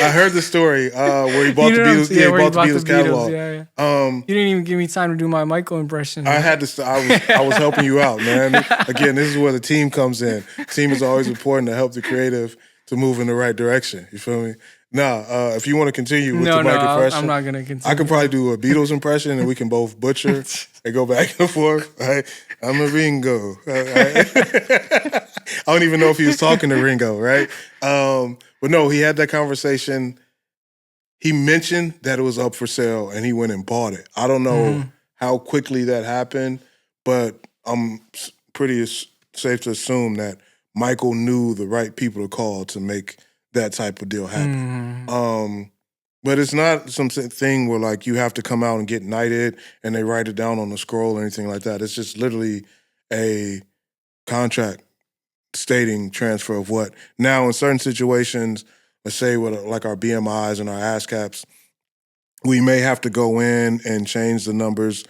I heard the story where he bought the Beatles. Yeah, he bought the Beatles catalog. Yeah. You didn't even give me time to do my Michael impression. I had to. I was helping you out, man. Again, this is where the team comes in. Team is always important to help the creative to move in the right direction. You feel me? Now, if you want to continue with the Mike impression, I'm not gonna continue. I could probably do a Beatles impression, and we can both butcher and go back and forth. Right? I'm a Ringo. Right? I don't even know if he was talking to Ringo, right? But no, he had that conversation. He mentioned that it was up for sale, and he went and bought it. I don't know how quickly that happened, but I'm pretty safe to assume that Michael knew the right people to call to make that type of deal happen. But it's not something where like you have to come out and get knighted and they write it down on the scroll or anything like that. It's just literally a contract stating transfer of what. Now, in certain situations, let's say with like our BMIs and our ASCAPs, we may have to go in and change the numbers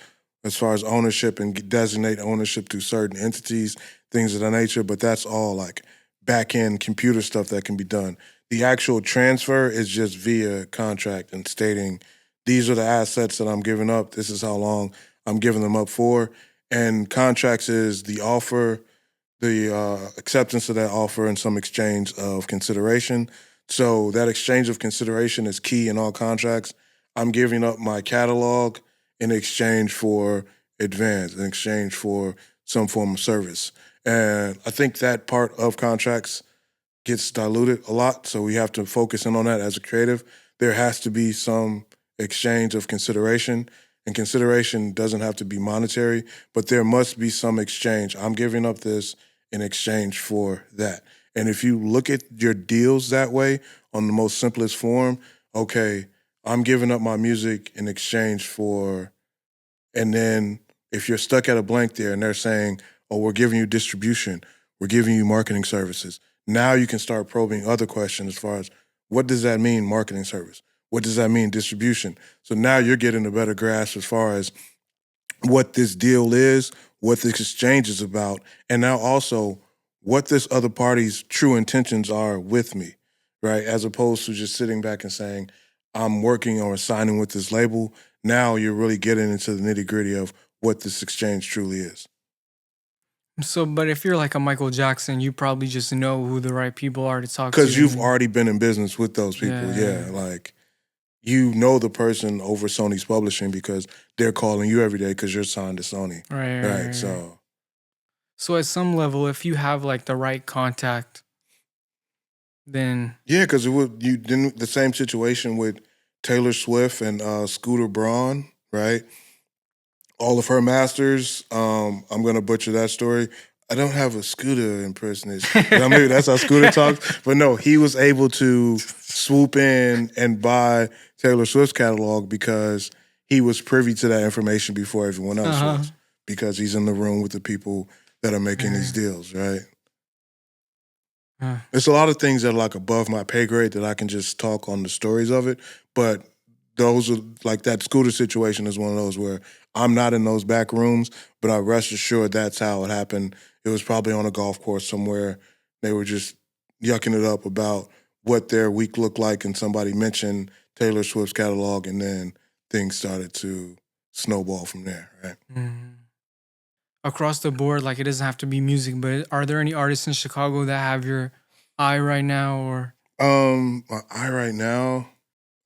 as far as ownership and designate ownership to certain entities, things of that nature, but that's all like back-end computer stuff that can be done. The actual transfer is just via contract and stating these are the assets that I'm giving up. This is how long I'm giving them up for. And contracts is the offer, the acceptance of that offer, and some exchange of consideration. So that exchange of consideration is key in all contracts. I'm giving up my catalog in exchange for advance, in exchange for some form of service. And I think that part of contracts gets diluted a lot, so we have to focus in on that as a creative. There has to be some exchange of consideration, and consideration doesn't have to be monetary, but there must be some exchange. I'm giving up this in exchange for that. And if you look at your deals that way, on the most simplest form, okay, I'm giving up my music in exchange for, and then if you're stuck at a blank there and they're saying, oh, we're giving you distribution, we're giving you marketing services, now you can start probing other questions as far as what does that mean, marketing service? What does that mean, distribution? So now you're getting a better grasp as far as what this deal is, what this exchange is about, and now also what this other party's true intentions are with me, right? As opposed to just sitting back and saying, I'm working or signing with this label. Now you're really getting into the nitty gritty of what this exchange truly is. So, but if you're like a Michael Jackson, you probably just know who the right people are to talk to. Because you've already been in business with those people. Yeah. Yeah. Like, you know the person over Sony's publishing because they're calling you every day because you're signed to Sony. Right. So at some level, if you have like the right contact, then yeah, because the same situation with Taylor Swift and Scooter Braun, right? All of her masters. I'm gonna butcher that story. I don't have a Scooter impersonation. Maybe that's how Scooter talks. But no, he was able to swoop in and buy Taylor Swift's catalog because he was privy to that information before everyone else was. Because he's in the room with the people that are making these deals, right? There's a lot of things that are like above my pay grade that I can just talk on the stories of it. But those are like that Scooter situation is one of those where I'm not in those back rooms, but I rest assured that's how it happened. It was probably on a golf course somewhere. They were just yucking it up about what their week looked like, and somebody mentioned Taylor Swift's catalog, and then things started to snowball from there, right? Mm-hmm. Across the board, like it doesn't have to be music, but are there any artists in Chicago that have your eye right now? Or my eye right now,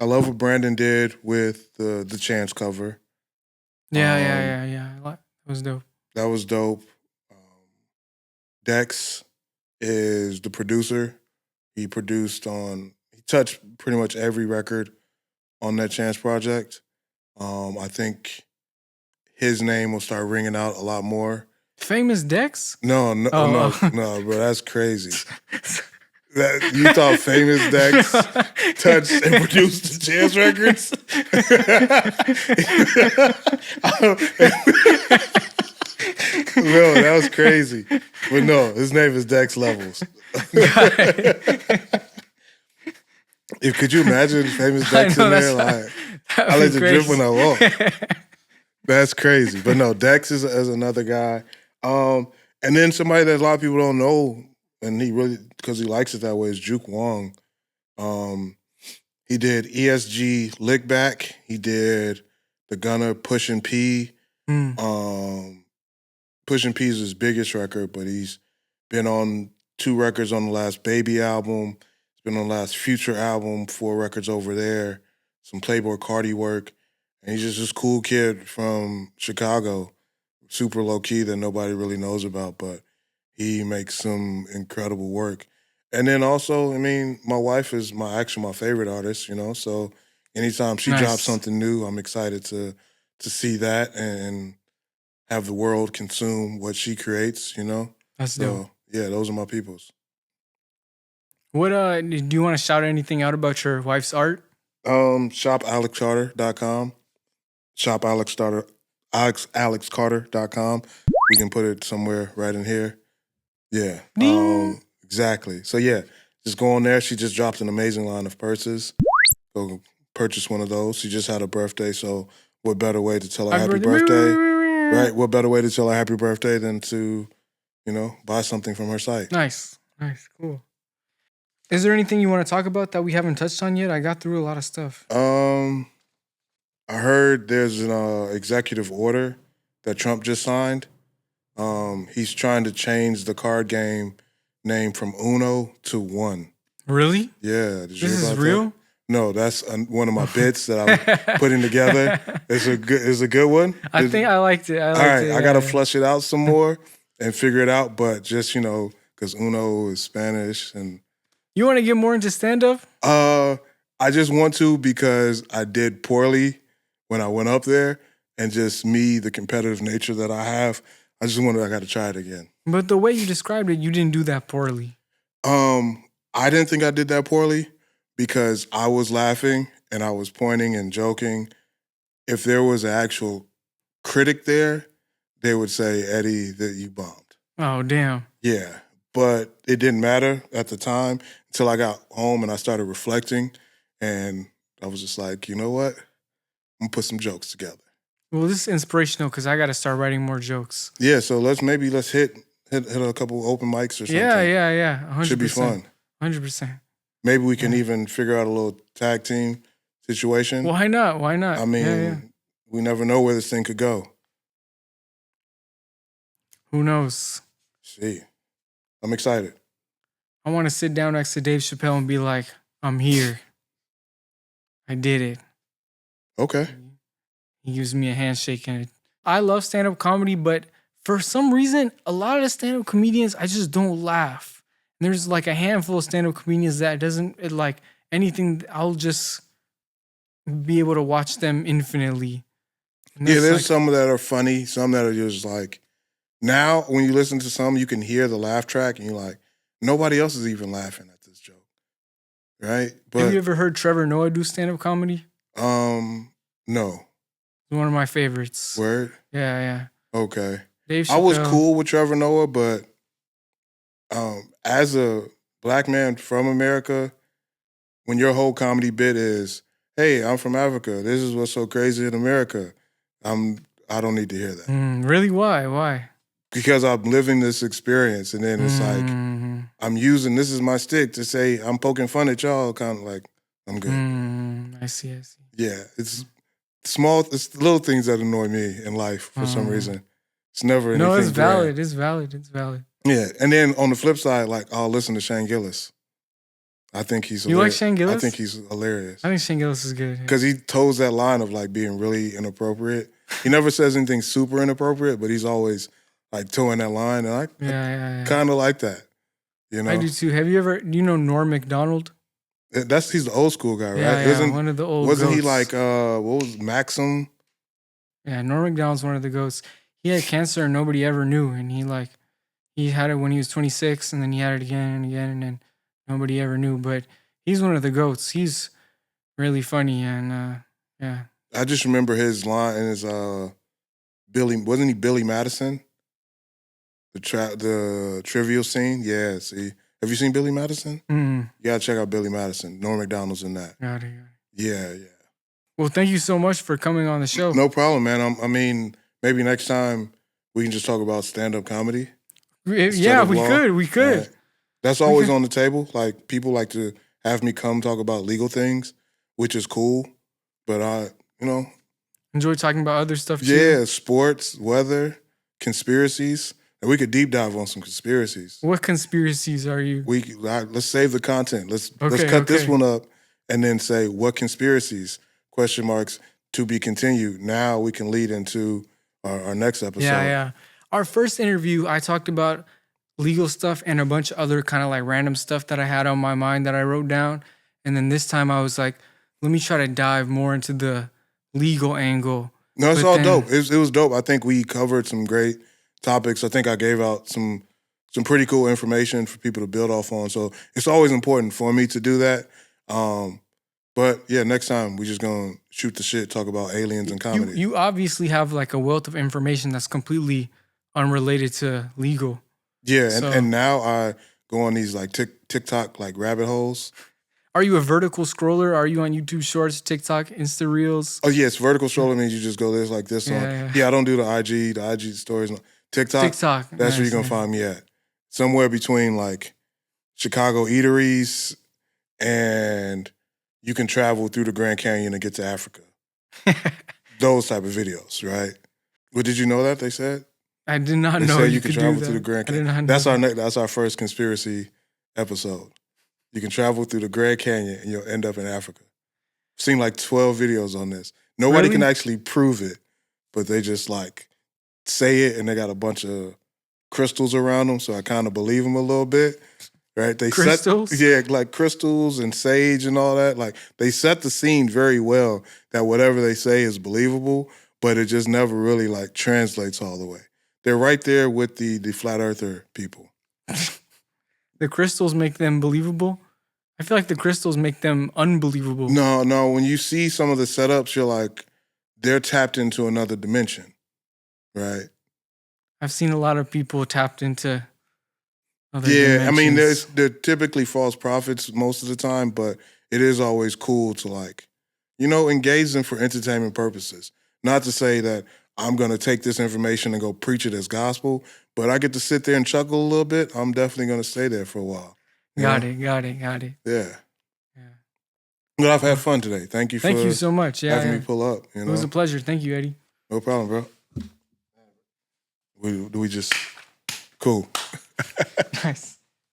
I love what Brandon did with the Chance cover. Yeah. That was dope. That was dope. Dex is the producer. He touched pretty much every record on that Chance project. I think his name will start ringing out a lot more. Famous Dex? No, bro, that's crazy. You thought Famous Dex touched and produced the Chance records? No, that was crazy. But no, his name is Dex Levels. Could you imagine Famous Dex in there? I let it drip when I walk. That's crazy. But no, Dex is another guy. And then somebody that a lot of people don't know, and he really, because he likes it that way, is Juke Wong. He did ESG Lick Back. He did the Gunna Pushin' P. Pushin' P is his biggest record, but he's been on 2 records on the last Baby album. He's been on the last Future album, 4 records over there, some Playboy Cardi work. And he's just this cool kid from Chicago, super low-key that nobody really knows about, but he makes some incredible work. And then also, I mean, my wife is my favorite artist, so anytime she drops something new, I'm excited to see that and have the world consume what she creates, That's dope. Yeah, those are my peoples. What do you want to shout anything out about your wife's art? ShopAlexCarter.com. ShopAlexCarter.com. We can put it somewhere right in here. Yeah. Exactly. So yeah, just go on there. She just dropped an amazing line of purses. Go purchase one of those. She just had a birthday, so what better way to tell her happy birthday? Right? What better way to tell her happy birthday than to, buy something from her site? Nice. Cool. Is there anything you want to talk about that we haven't touched on yet? I got through a lot of stuff. I heard there's an executive order that Trump just signed. He's trying to change the card game name from Uno to One. Really? Yeah. This is real? That? No, that's one of my bits that I'm putting together. It's a good one. I think I liked it. All right, I got to flush it out some more and figure it out. But just, because Uno is Spanish. And you want to get more into stand-up? I just want to because I did poorly when I went up there. And just me, the competitive nature that I have, I got to try it again. But the way you described it, you didn't do that poorly. I didn't think I did that poorly because I was laughing and I was pointing and joking. If there was an actual critic there, they would say, Eddie, that you bombed. Oh, damn. Yeah. But it didn't matter at the time until I got home and I started reflecting. And I was just like, you know what? I'm going to put some jokes together. Well, this is inspirational because I got to start writing more jokes. Yeah, so let's hit a couple open mics or something. Yeah. 100%. Should be fun. 100%. Maybe we can even figure out a little tag team situation. Why not? I mean, we never know where this thing could go. Who knows? See, I'm excited. I want to sit down next to Dave Chappelle and be like, I'm here. I did it. Okay. He gives me a handshake. And I love stand-up comedy, but for some reason, a lot of the stand-up comedians, I just don't laugh. And there's like a handful of stand-up comedians that doesn't, like anything, I'll just be able to watch them infinitely. Yeah, there's some that are funny, some that are just like, now when you listen to some, you can hear the laugh track and you're like, nobody else is even laughing at this joke. Right? But have you ever heard Trevor Noah do stand-up comedy? No. One of my favorites. Word? Yeah. Okay. Dave Chappelle. I was cool with Trevor Noah, but as a black man from America, when your whole comedy bit is, hey, I'm from Africa, this is what's so crazy in America, I don't need to hear that. Really? Why? Because I'm living this experience, and then it's like, I'm using, this is my stick to say, I'm poking fun at y'all, kind of like, I'm good. I see. Yeah, it's it's the little things that annoy me in life for some reason. It's never anything. No, it's valid. grand. It's valid. Yeah, and then on the flip side, like, I'll listen to Shane Gillis. I think he's You like Shane Gillis? I think he's hilarious. I think Shane Gillis is good. Because he toes that line of like being really inappropriate. He never says anything super inappropriate, but he's always like towing that line. And I kind of like that. You know? I do too. Have you ever, do you know Norm Macdonald? He's the old school guy, right? Yeah, one of the old Wasn't goats. he like, what was Maxim? Yeah, Norm Macdonald's one of the goats. He had cancer and nobody ever knew. And he had it when he was 26 and then he had it again and again and then nobody ever knew. But he's one of the goats. He's really funny and yeah. I just remember his line and his wasn't he Billy Madison? The trivial scene? Yeah, see. Have you seen Billy Madison? You gotta check out Billy Madison. Norm Macdonald's in that. Got it. Yeah. Well, thank you so much for coming on the show. No problem, man. I mean, maybe next time we can just talk about stand-up comedy. Yeah, we could. Right. That's always on the table. Like, people like to have me come talk about legal things, which is cool. But I, enjoy talking about other stuff too. Yeah, sports, weather, conspiracies. And we could deep dive on some conspiracies. What conspiracies are you? Let's save the content. Let's cut this one up and then say what conspiracies, ? To be continued. Now we can lead into our next episode. Yeah. Our first interview, I talked about legal stuff and a bunch of other kind of like random stuff that I had on my mind that I wrote down. And then this time I was like, let me try to dive more into the legal angle. No, it's all dope. It was dope. I think we covered some great topics. I think I gave out some pretty cool information for people to build off on. So it's always important for me to do that. But yeah, next time we just gonna shoot the shit, talk about aliens and comedy. You obviously have like a wealth of information that's completely unrelated to legal. Yeah, and now I go on these like TikTok like rabbit holes. Are you a vertical scroller? Are you on YouTube Shorts, TikTok, Insta Reels? Oh yes, vertical scrolling means you just go this like this on. Yeah, I don't do the IG stories. TikTok. That's where you're gonna find me at. Somewhere between like Chicago eateries and you can travel through the Grand Canyon and get to Africa. Those type of videos, right? Well, did you know that they said? I did not know you could travel through the Grand Canyon. That's our first conspiracy episode. You can travel through the Grand Canyon and you'll end up in Africa. I've seen like 12 videos on this. Nobody can actually prove it, but they just like say it and they got a bunch of crystals around them, so I kind of believe them a little bit. Right? Crystals? Like crystals and sage and all that. Like they set the scene very well that whatever they say is believable, but it just never really like translates all the way. They're right there with the flat earther people. The crystals make them believable? I feel like the crystals make them unbelievable. No. When you see some of the setups, you're like, they're tapped into another dimension, right? I've seen a lot of people tapped into other Yeah, I mean, dimensions. they're typically false prophets most of the time, but it is always cool to like, engage them for entertainment purposes. Not to say that I'm gonna take this information and go preach it as gospel, but I get to sit there and chuckle a little bit. I'm definitely gonna stay there for a while. You Got know? it. Got it. Got it. Yeah. Yeah. But I've had Well, fun today. Thank you thank you for so much. Yeah, having yeah. me pull up. It was a pleasure. Thank you, Eddie. No problem, bro. We just cool. Nice.